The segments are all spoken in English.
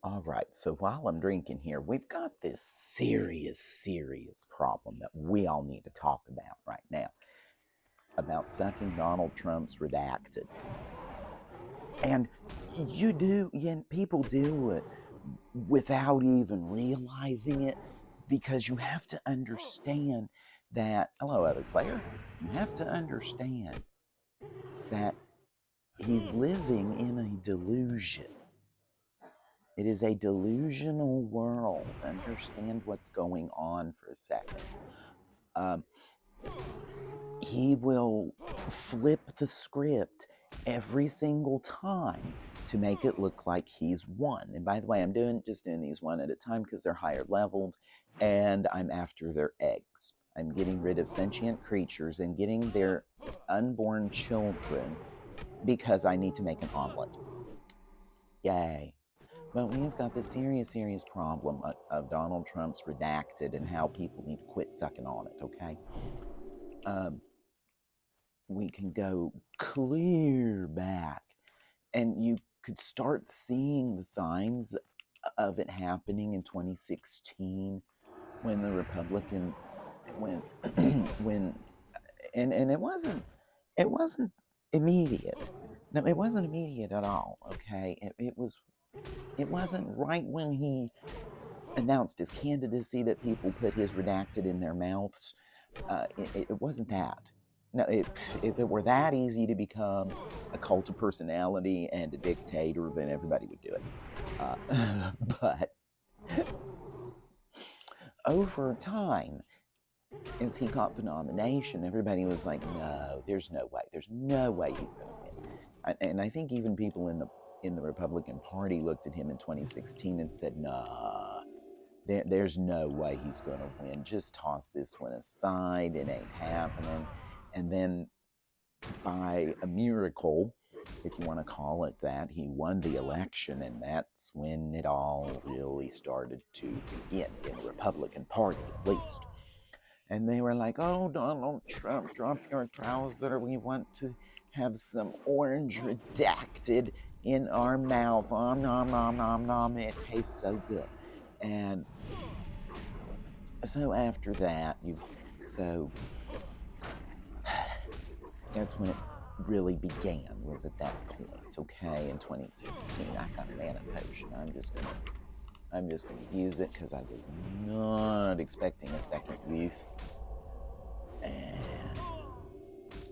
All right, so while I'm drinking here, we've got this serious problem that we all need to talk about right now about sucking Donald Trump's redacted. And people do it without even realizing it because you have to understand that, hello, other player, you have to understand that he's living in a delusion. It is a delusional world. Understand what's going on for a second. He will flip the script every single time to make it look like he's won. And by the way, I'm just doing these one at a time because they're higher leveled, and I'm after their eggs. I'm getting rid of sentient creatures and getting their unborn children because I need to make an omelet. Yay. But we've got this serious problem of Donald Trump's redacted and how people need to quit sucking on it, okay? We can go clear back, and you could start seeing the signs of it happening in 2016 when the Republican when and it wasn't immediate. No, it wasn't immediate at all. Okay, it wasn't right when he announced his candidacy that people put his redacted in their mouths. It wasn't that. No, if it were that easy to become a cult of personality and a dictator, then everybody would do it. But over time, as he got the nomination, everybody was like, "No, there's no way. There's no way he's going to win." And I think even people in the Republican Party looked at him in 2016 and said, "Nah, there's no way he's going to win. Just toss this one aside. It ain't happening." And then, by a miracle, if you want to call it that, he won the election, and that's when it all really started to begin in the Republican Party, at least. And they were like, "Oh, Donald Trump, drop your trouser. We want to have some orange redacted in our mouth. Nom, nom, nom, nom, nom. It tastes so good." And so after that, that's when it really began, was at that point, okay, in 2016. I got a mana potion. I'm just gonna use it because I was not expecting a second youth. And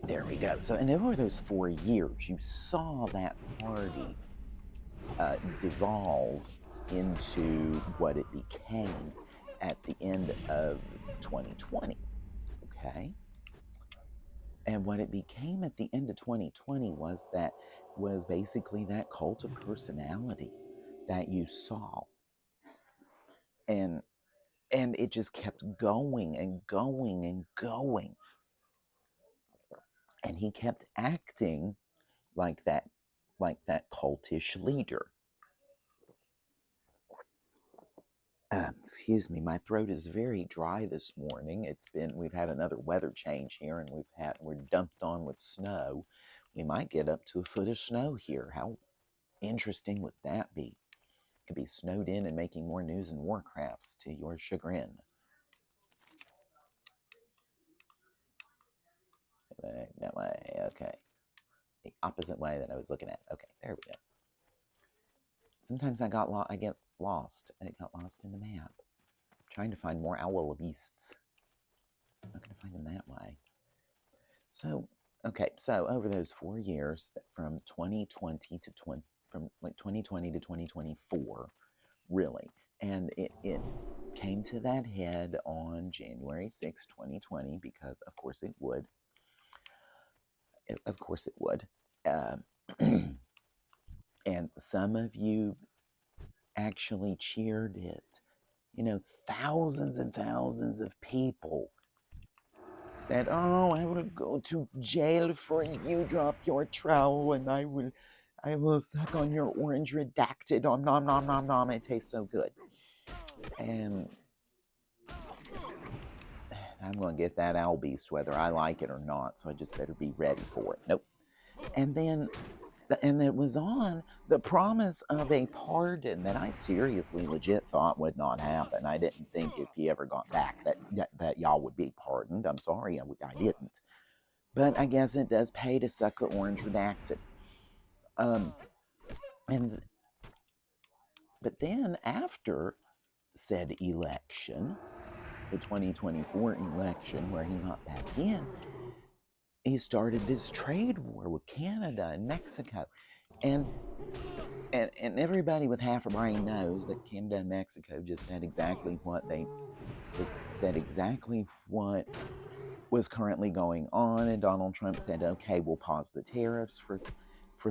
there we go. So, and over those 4 years, you saw that party devolve into what it became at the end of 2020, okay? And what it became at the end of 2020 was basically that cult of personality that you saw. And it just kept going and going and going. And he kept acting like that cultish leader. Excuse me, my throat is very dry this morning. We've had another weather change here, and we're dumped on with snow. We might get up to a foot of snow here. How interesting would that be? Could be snowed in and making more news in Warcrafts to your chagrin. That way, okay. The opposite way that I was looking at. Okay, there we go. Sometimes I get lost. I got lost in the map. I'm trying to find more owl beasts. I'm not going to find them that way. So, okay, so over those 4 years, from 2020 to 2024, really, and it came to that head on January 6, 2020, because of course it would. Of course it would. And some of you actually cheered it. Thousands and thousands of people said, "Oh, I will go to jail for you. Drop your trowel, and I will suck on your orange redacted. Nom nom nom nom nom. It tastes so good." And I'm going to get that owl beast whether I like it or not, so I just better be ready for it. Nope. And then And it was on the promise of a pardon that I seriously legit thought would not happen. I didn't think if he ever got back that y'all would be pardoned. I'm sorry, I didn't. But I guess it does pay to suck the orange redacted. But then after said election, the 2024 election where he got back in, he started this trade war with Canada and Mexico. And everybody with half a brain knows that Canada and Mexico just said exactly what was currently going on. And Donald Trump said, okay, we'll pause the tariffs for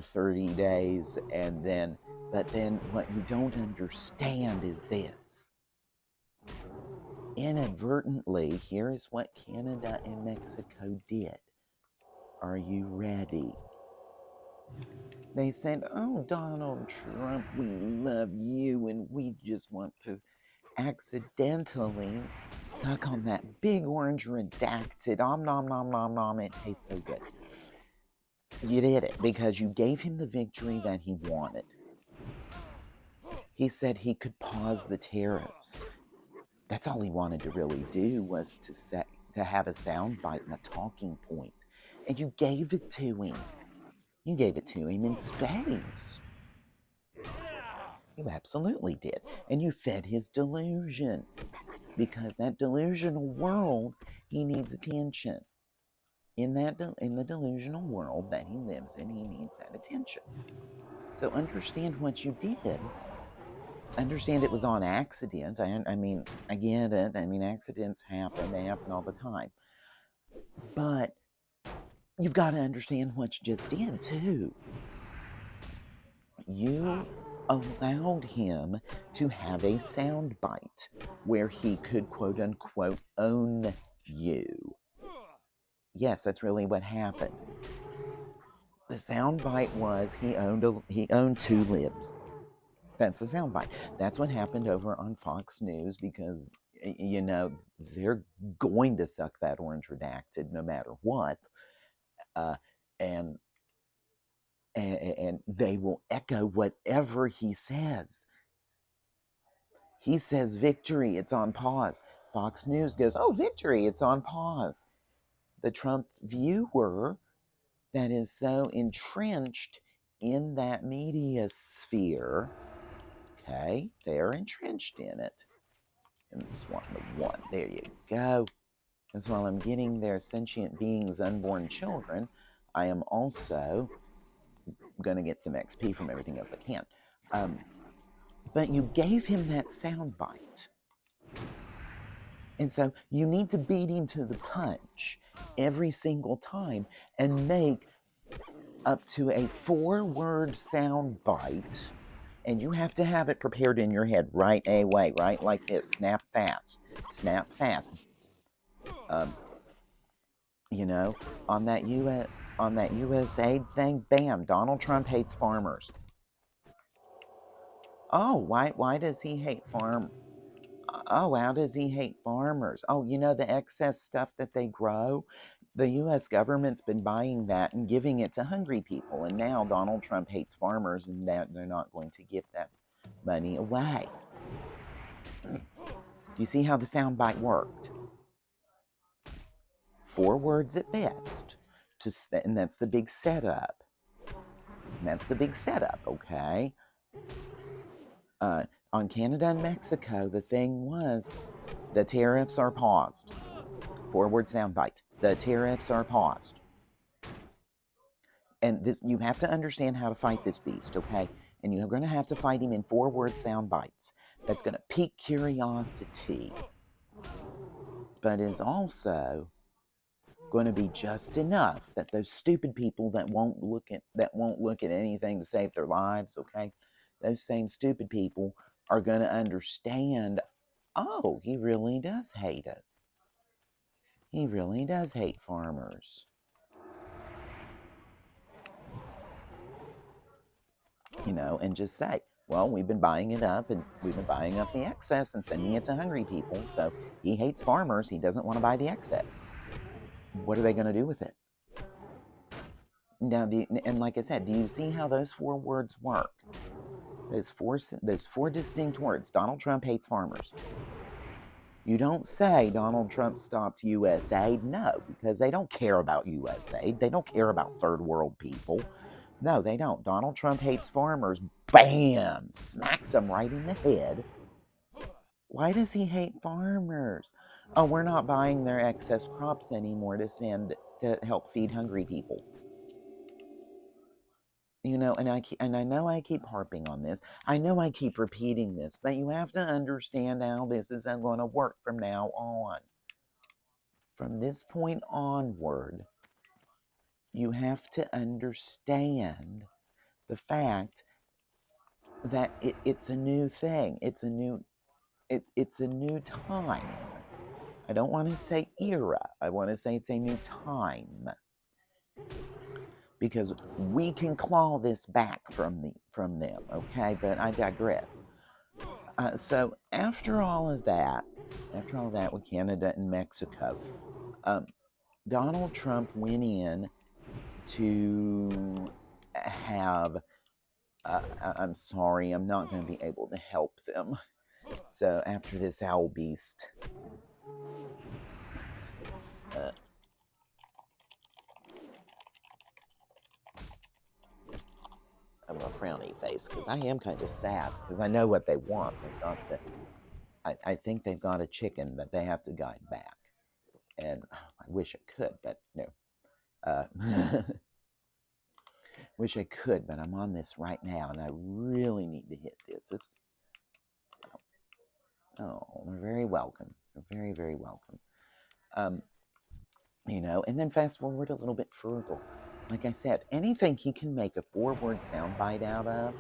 30 days. But then what you don't understand is this. Inadvertently, here is what Canada and Mexico did. Are you ready? They said, oh, Donald Trump, we love you and we just want to accidentally suck on that big orange redacted. Nom, nom, nom, nom, nom. It tastes so good. You did it because you gave him the victory that he wanted. He said he could pause the tariffs. That's all he wanted to really do, was to have a soundbite and a talking point. And you gave it to him. You gave it to him in spades. You absolutely did. And you fed his delusion. Because that delusional world, he needs attention. In the delusional world that he lives in, he needs that attention. So understand what you did. Understand it was on accident. I mean, I get it. I mean, accidents happen. They happen all the time. But you've got to understand what you just did, too. You allowed him to have a soundbite where he could, quote unquote, own you. Yes, that's really what happened. The soundbite was he owned two libs. That's the soundbite. That's what happened over on Fox News because, you know, they're going to suck that orange redacted no matter what. And they will echo whatever he says. He says victory, it's on pause. Fox News goes, oh, victory, it's on pause. The Trump viewer that is so entrenched in that media sphere, okay, they're entrenched in it. And just want the one. There you go. As while I'm getting their sentient beings, unborn children, I am also going to get some XP from everything else I can. But you gave him that soundbite. And so you need to beat him to the punch every single time and make up to a 4-word soundbite. And you have to have it prepared in your head right away, right like this. Snap fast. Snap fast. You know, on that USAID thing, bam, Donald Trump hates farmers. Oh, why does he hate Oh, how does he hate farmers? Oh, you know, the excess stuff that they grow? The U.S. government's been buying that and giving it to hungry people. And now Donald Trump hates farmers and that they're not going to give that money away. Do you see how the soundbite worked? 4 words at best. And that's the big setup. Okay? On Canada and Mexico, the thing was, the tariffs are paused. 4-word soundbite. The tariffs are paused. And this, you have to understand how to fight this beast, okay? And you're going to have to fight him in 4-word sound bites. That's going to pique curiosity, but is also going to be just enough that those stupid people that won't look at anything to save their lives, okay? Those same stupid people are going to understand, oh, he really does hate it. He really does hate farmers. You know, and just say, well, we've been buying it up and we've been buying up the excess and sending it to hungry people. So he hates farmers. He doesn't want to buy the excess. What are they going to do with it? Now, and like I said, do you see how those 4 words work? Those four distinct words. Donald Trump hates farmers. You don't say Donald Trump stopped USAID. No, because they don't care about USAID. They don't care about third world people. No, they don't. Donald Trump hates farmers. Bam! Smacks them right in the head. Why does he hate farmers? Oh, we're not buying their excess crops anymore to help feed hungry people. You know, and I know I keep harping on this. I know I keep repeating this, but you have to understand how this is going to work from now on. From this point onward, you have to understand the fact that it's a new thing. It's a new time. I don't want to say era. I want to say it's a new time. Because we can claw this back from them, okay? But I digress. So after all of that with Canada and Mexico, Donald Trump went in to have. I'm sorry, I'm not going to be able to help them. So after this owl beast. I'm a frowny face because I am kind of sad because I know what they want. I think they've got a chicken that they have to guide back, and I wish I could, but no. Wish I could, but I'm on this right now, and I really need to hit this. Oops. Oh, they're very welcome. They're very, very welcome. You know, and then fast forward a little bit further. Like I said, anything he can make a 4-word soundbite out of,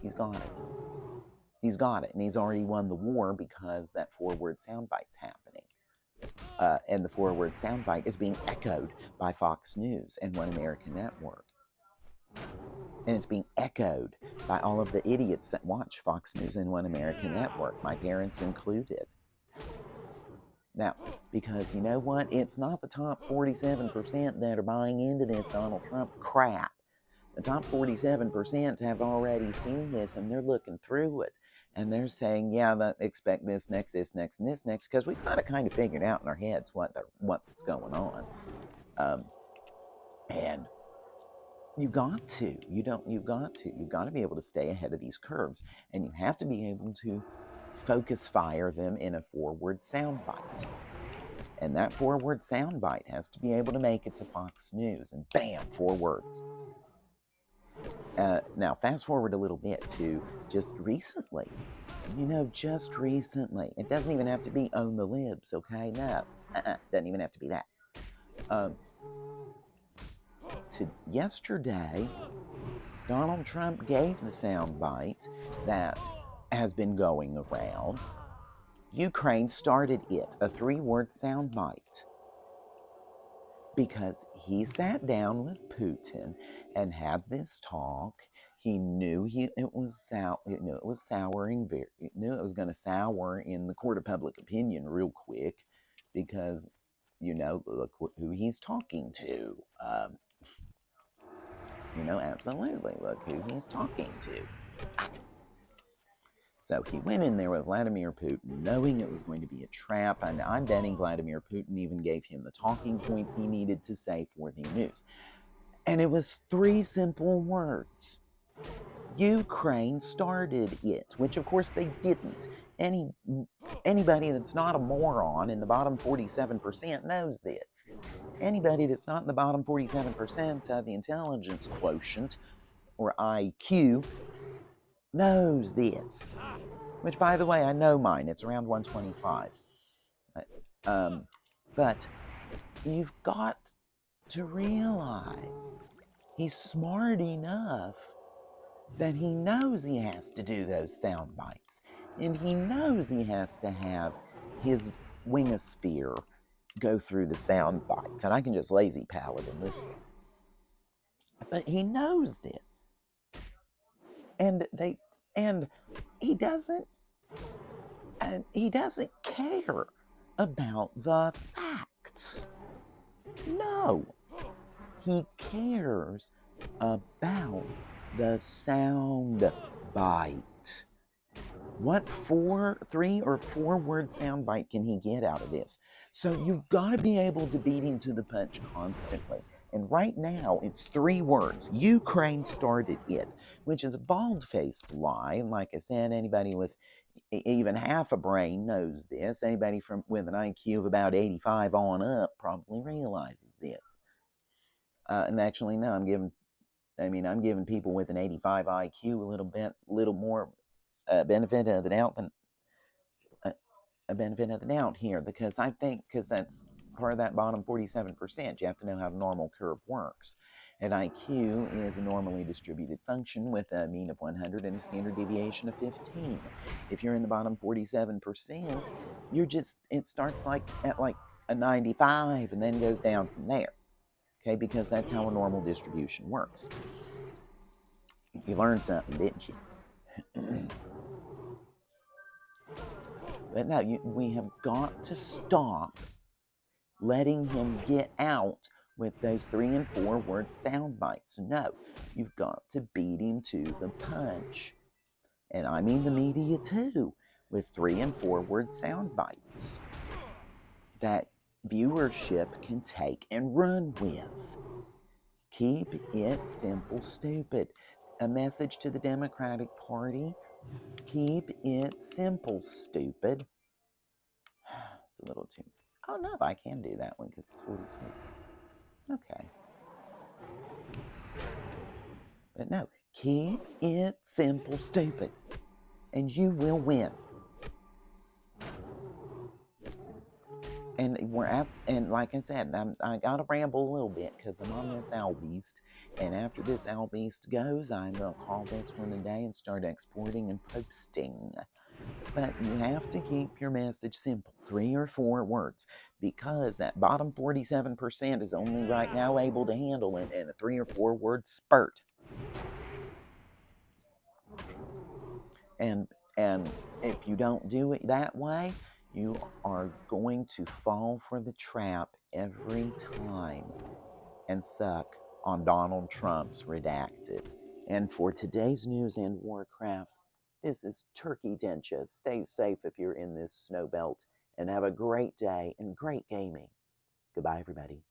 he's got it. He's got it, and he's already won the war because that 4-word soundbite's happening. And the 4-word soundbite is being echoed by Fox News and One American Network. And it's being echoed by all of the idiots that watch Fox News and One American Network, my parents included. Now, because you know what? It's not the top 47% that are buying into this Donald Trump crap. The top 47% have already seen this, and they're looking through it. And they're saying, yeah, expect this next, this next, and this next, because we've got it kind of figured out in our heads what's going on. And you've got to be able to stay ahead of these curves, and you have to be able to focus fire them in a 4-word soundbite. And that 4-word soundbite has to be able to make it to Fox News, and bam, 4 words. Now, fast forward a little bit to just recently. Just recently. It doesn't even have to be on the libs, okay? No, doesn't even have to be that. To yesterday, Donald Trump gave the soundbite that has been going around. Ukraine started it, a 3-word soundbite. Because he sat down with Putin and had this talk. He knew it was souring. He knew it was going to sour in the court of public opinion real quick, because look who he's talking to. Absolutely, look who he's talking to. So he went in there with Vladimir Putin, knowing it was going to be a trap, and I'm betting Vladimir Putin even gave him the talking points he needed to say for the news. And it was 3 simple words. Ukraine started it, which of course they didn't. Anybody that's not a moron in the bottom 47% knows this. Anybody that's not in the bottom 47% of the intelligence quotient, or IQ, knows this. Which, by the way, I know mine. It's around 125. But you've got to realize he's smart enough that he knows he has to do those sound bites. And he knows he has to have his wingosphere go through the sound bites. And I can just lazy palette in this one. But he knows this. And he doesn't care about the facts. No. He cares about the sound bite. What 3 or 4 word sound bite can he get out of this? So you've got to be able to beat him to the punch constantly. And right now, it's 3 words. Ukraine started it, which is a bald-faced lie. Like I said, anybody with even half a brain knows this. Anybody with an IQ of about 85 on up probably realizes this. And actually, no, I'm giving people with an 85 IQ a little more benefit of the doubt than a benefit of the doubt here, because that's part of that bottom 47%. You have to know how the normal curve works. And IQ is a normally distributed function with a mean of 100 and a standard deviation of 15. If you're in the bottom 47%, it starts at a 95 and then goes down from there. Okay, because that's how a normal distribution works. You learned something, didn't you? But no, we have got to stop letting him get out with those 3 and 4 word sound bites. No, you've got to beat him to the punch. And I mean the media too, with 3 and 4 word sound bites that viewership can take and run with. Keep it simple, stupid. A message to the Democratic Party: keep it simple, stupid. It's a little too... Oh no, I can do that one because it's 46. Okay. But no, keep it simple, stupid, and you will win. And like I said, I gotta ramble a little bit because I'm on this owl beast. And after this owl beast goes, I'm gonna call this one a day and start exporting and posting. But you have to keep your message simple, 3 or 4 words, because that bottom 47% is only right now able to handle it in a 3 or 4 word spurt. And if you don't do it that way, you are going to fall for the trap every time and suck on Donald Trump's Redacted. And for today's news and Warcraft, this is Turkeytentia. Stay safe if you're in this snow belt, and have a great day and great gaming. Goodbye, everybody.